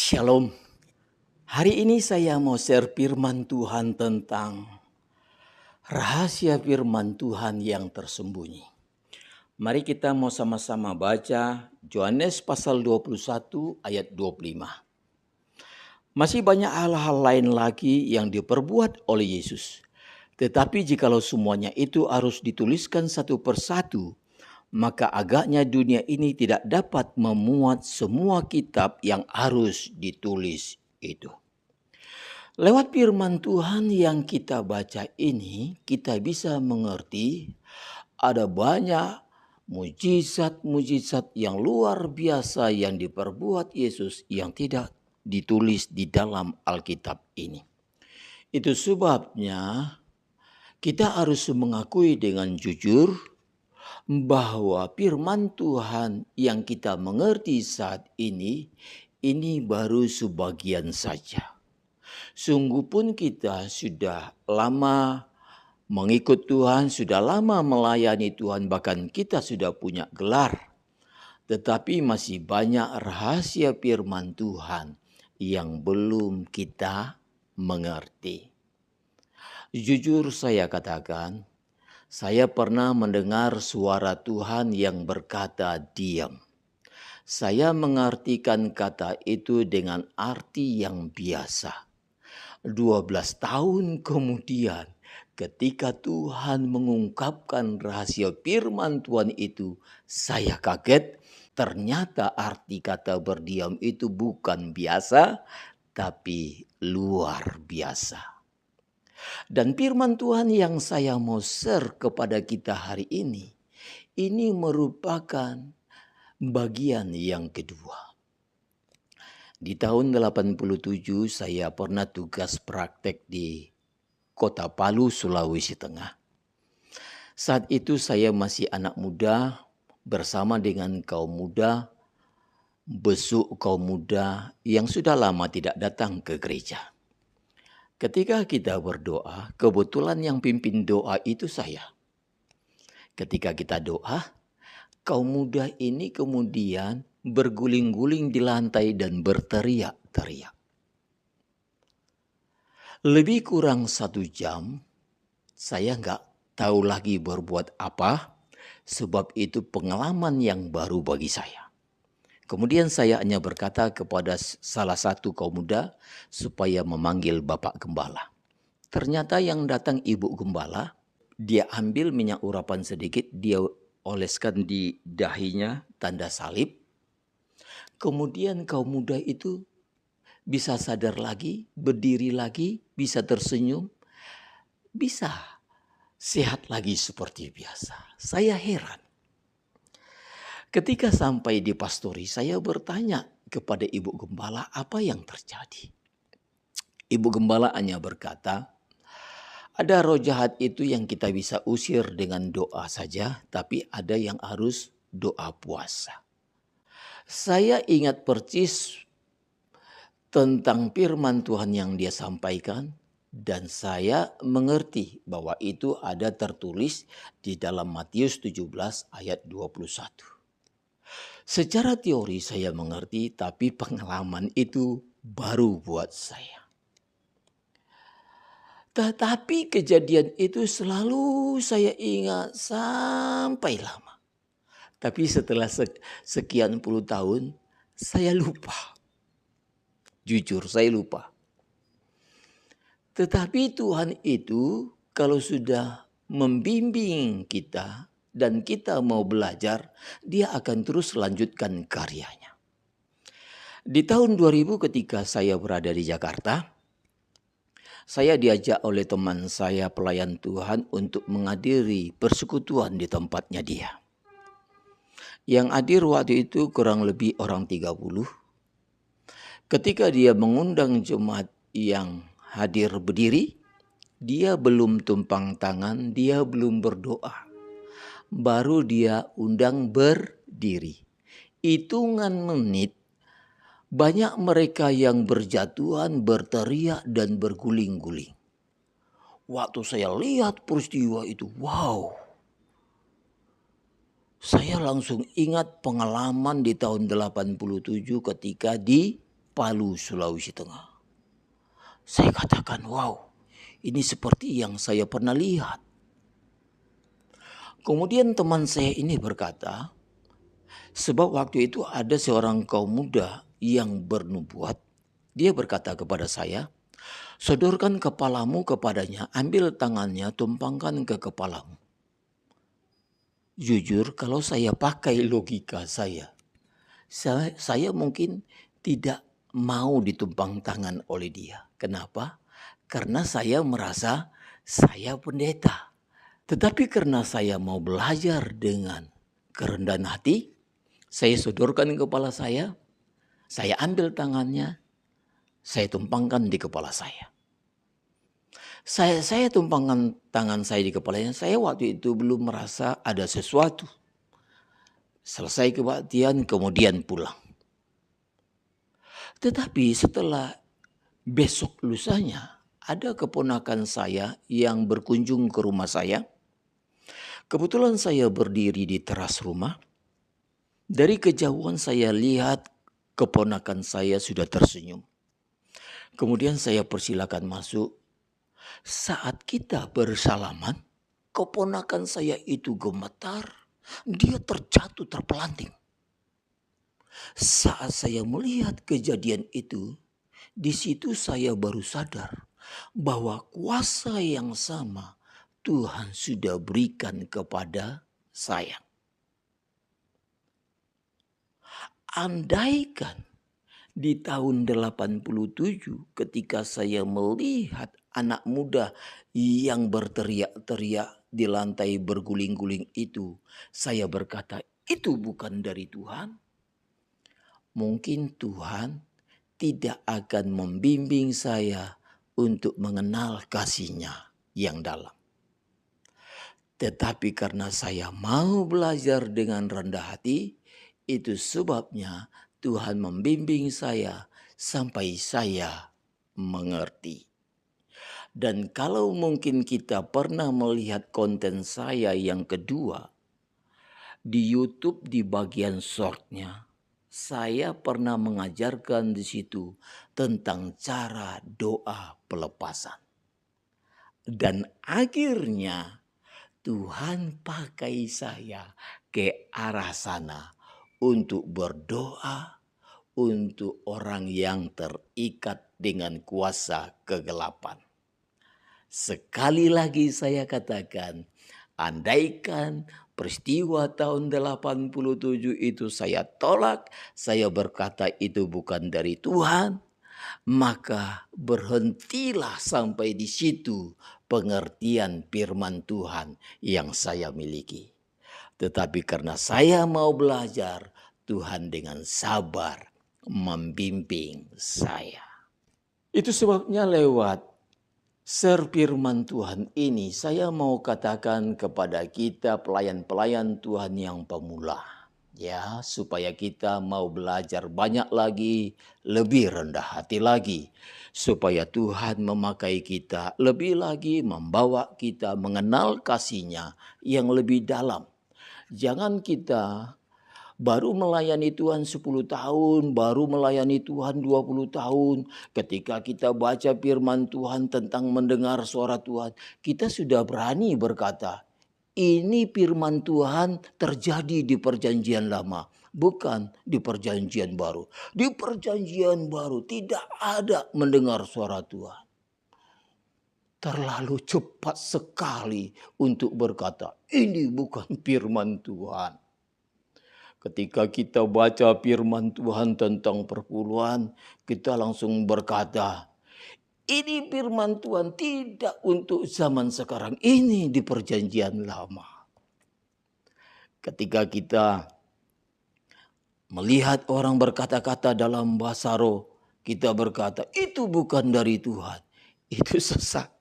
Shalom. Hari ini saya mau share firman Tuhan tentang rahasia firman Tuhan yang tersembunyi. Mari kita mau sama-sama baca Yohanes pasal 21 ayat 25. Masih banyak hal-hal lain lagi yang diperbuat oleh Yesus. Tetapi jikalau semuanya itu harus dituliskan satu persatu, maka agaknya dunia ini tidak dapat memuat semua kitab yang harus ditulis itu. Lewat firman Tuhan yang kita baca ini, kita bisa mengerti ada banyak mujizat-mujizat yang luar biasa yang diperbuat Yesus yang tidak ditulis di dalam Alkitab ini. Itu sebabnya kita harus mengakui dengan jujur bahwa firman Tuhan yang kita mengerti saat ini baru sebagian saja. Sungguh pun kita sudah lama mengikut Tuhan, sudah lama melayani Tuhan, bahkan kita sudah punya gelar. Tetapi masih banyak rahasia firman Tuhan yang belum kita mengerti. Jujur saya katakan, saya pernah mendengar suara Tuhan yang berkata diam. Saya mengartikan kata itu dengan arti yang biasa. 12 tahun kemudian ketika Tuhan mengungkapkan rahasia firman Tuhan itu, saya kaget. Ternyata arti kata berdiam itu bukan biasa, tapi luar biasa. Dan firman Tuhan yang saya mau share kepada kita hari ini merupakan bagian yang kedua. Di tahun 87 saya pernah tugas praktek di Kota Palu, Sulawesi Tengah. Saat itu saya masih anak muda bersama dengan kaum muda, besuk kaum muda yang sudah lama tidak datang ke gereja. Ketika kita berdoa, kebetulan yang pimpin doa itu saya. Ketika kita doa, kaum muda ini kemudian berguling-guling di lantai dan berteriak-teriak. Lebih kurang 1 jam, saya nggak tahu lagi berbuat apa, sebab itu pengalaman yang baru bagi saya. Kemudian saya hanya berkata kepada salah satu kaum muda supaya memanggil Bapak Gembala. Ternyata yang datang Ibu Gembala, dia ambil minyak urapan sedikit, dia oleskan di dahinya tanda salib. Kemudian kaum muda itu bisa sadar lagi, berdiri lagi, bisa tersenyum, bisa sehat lagi seperti biasa. Saya heran. Ketika sampai di pastori, saya bertanya kepada Ibu Gembala apa yang terjadi. Ibu Gembala hanya berkata, ada roh jahat itu yang kita bisa usir dengan doa saja, tapi ada yang harus doa puasa. Saya ingat persis tentang firman Tuhan yang dia sampaikan, dan saya mengerti bahwa itu ada tertulis di dalam Matius 17 ayat 21. Secara teori saya mengerti, tapi pengalaman itu baru buat saya. Tetapi kejadian itu selalu saya ingat sampai lama. Tapi setelah sekian puluh tahun, saya lupa. Jujur saya lupa. Tetapi Tuhan itu kalau sudah membimbing kita dan kita mau belajar, dia akan terus lanjutkan karyanya. Di tahun 2000 ketika saya berada di Jakarta, saya diajak oleh teman saya pelayan Tuhan untuk menghadiri persekutuan di tempatnya dia. Yang hadir waktu itu kurang lebih orang 30. Ketika dia mengundang jemaat yang hadir berdiri, dia belum tumpang tangan, dia belum berdoa. Baru dia undang berdiri. Hitungan menit, banyak mereka yang berjatuhan, berteriak dan berguling-guling. Waktu saya lihat peristiwa itu, wow. Saya langsung ingat pengalaman di tahun 87 ketika di Palu, Sulawesi Tengah. Saya katakan, wow, ini seperti yang saya pernah lihat. Kemudian teman saya ini berkata, sebab waktu itu ada seorang kaum muda yang bernubuat. Dia berkata kepada saya, sodorkan kepalamu kepadanya, ambil tangannya, tumpangkan ke kepalamu. Jujur, kalau saya pakai logika saya mungkin tidak mau ditumpang tangan oleh dia. Kenapa? Karena saya merasa saya pendeta. Tetapi karena saya mau belajar dengan kerendahan hati, saya sodorkan kepala saya ambil tangannya, saya tumpangkan di kepala saya. Saya tumpangkan tangan saya di kepalanya, saya waktu itu belum merasa ada sesuatu. Selesai kebaktian, kemudian pulang. Tetapi setelah besok lusanya, ada keponakan saya yang berkunjung ke rumah saya. Kebetulan saya berdiri di teras rumah. Dari kejauhan saya lihat keponakan saya sudah tersenyum. Kemudian saya persilakan masuk. Saat kita bersalaman, keponakan saya itu gemetar. Dia terjatuh terpelanting. Saat saya melihat kejadian itu, di situ saya baru sadar bahwa kuasa yang sama Tuhan sudah berikan kepada saya. Andaikan di tahun 87 ketika saya melihat anak muda yang berteriak-teriak di lantai berguling-guling itu, saya berkata, itu bukan dari Tuhan. Mungkin Tuhan tidak akan membimbing saya untuk mengenal kasih-Nya yang dalam. Tetapi karena saya mau belajar dengan rendah hati, itu sebabnya Tuhan membimbing saya sampai saya mengerti. Dan kalau mungkin kita pernah melihat konten saya yang kedua, di YouTube di bagian short-nya, saya pernah mengajarkan di situ tentang cara doa pelepasan. Dan akhirnya Tuhan pakai saya ke arah sana untuk berdoa untuk orang yang terikat dengan kuasa kegelapan. Sekali lagi saya katakan, andaikan peristiwa tahun 87 itu saya tolak, saya berkata itu bukan dari Tuhan, maka berhentilah sampai di situ pengertian firman Tuhan yang saya miliki. Tetapi karena saya mau belajar, Tuhan dengan sabar membimbing saya. Itu sebabnya lewat firman Tuhan ini saya mau katakan kepada kita pelayan-pelayan Tuhan yang pemula. Ya, supaya kita mau belajar banyak lagi, lebih rendah hati lagi. Supaya Tuhan memakai kita lebih lagi, membawa kita mengenal kasih-Nya yang lebih dalam. Jangan kita baru melayani Tuhan 10 tahun, baru melayani Tuhan 20 tahun. Ketika kita baca firman Tuhan tentang mendengar suara Tuhan, kita sudah berani berkata, ini firman Tuhan terjadi di perjanjian lama, bukan di perjanjian baru. Di perjanjian baru tidak ada mendengar suara Tuhan. Terlalu cepat sekali untuk berkata, ini bukan firman Tuhan. Ketika kita baca firman Tuhan tentang perpuluhan, kita langsung berkata, ini firman Tuhan tidak untuk zaman sekarang, ini di perjanjian lama. Ketika kita melihat orang berkata-kata dalam bahasa roh, kita berkata, itu bukan dari Tuhan, itu sesat.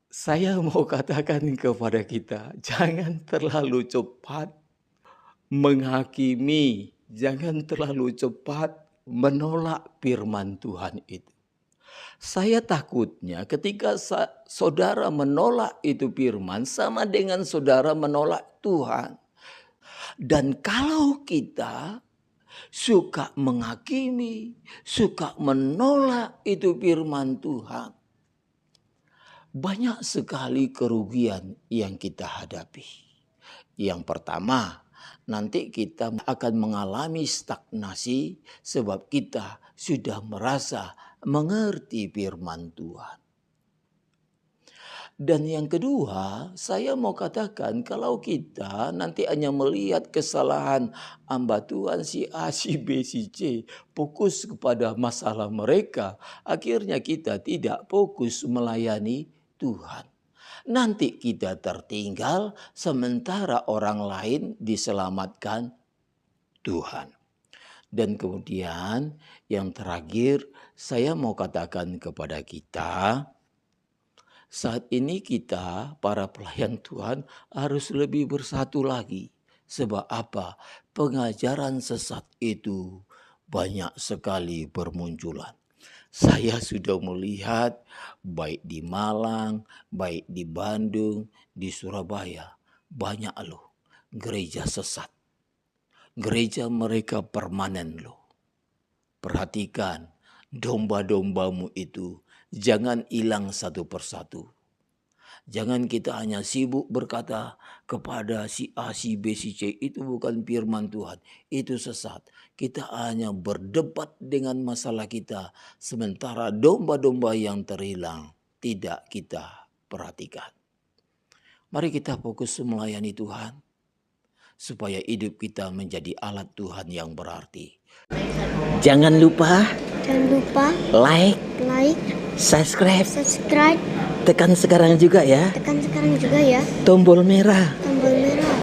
Saya mau katakan kepada kita, jangan terlalu cepat menghakimi, jangan terlalu cepat menolak firman Tuhan itu. Saya takutnya ketika saudara menolak itu firman sama dengan saudara menolak Tuhan. Dan kalau kita suka menghakimi, suka menolak itu firman Tuhan. Banyak sekali kerugian yang kita hadapi. Yang pertama, nanti kita akan mengalami stagnasi sebab kita sudah merasa mengerti firman Tuhan. Dan yang kedua, saya mau katakan kalau kita nanti hanya melihat kesalahan hamba Tuhan si A, si B, si C, fokus kepada masalah mereka, akhirnya kita tidak fokus melayani Tuhan. Nanti kita tertinggal sementara orang lain diselamatkan Tuhan. Dan kemudian yang terakhir saya mau katakan kepada kita, saat ini kita para pelayan Tuhan harus lebih bersatu lagi. Sebab apa? Pengajaran sesat itu banyak sekali bermunculan. Saya sudah melihat baik di Malang, baik di Bandung, di Surabaya. Banyak loh gereja sesat. Gereja mereka permanen loh. Perhatikan domba-dombamu itu jangan hilang satu persatu. Jangan kita hanya sibuk berkata kepada si A, si B, si C, itu bukan firman Tuhan, itu sesat. Kita hanya berdebat dengan masalah kita, sementara domba-domba yang terhilang tidak kita perhatikan. Mari kita fokus melayani Tuhan, supaya hidup kita menjadi alat Tuhan yang berarti. Jangan lupa like, subscribe. Tekan sekarang juga ya. Tombol merah.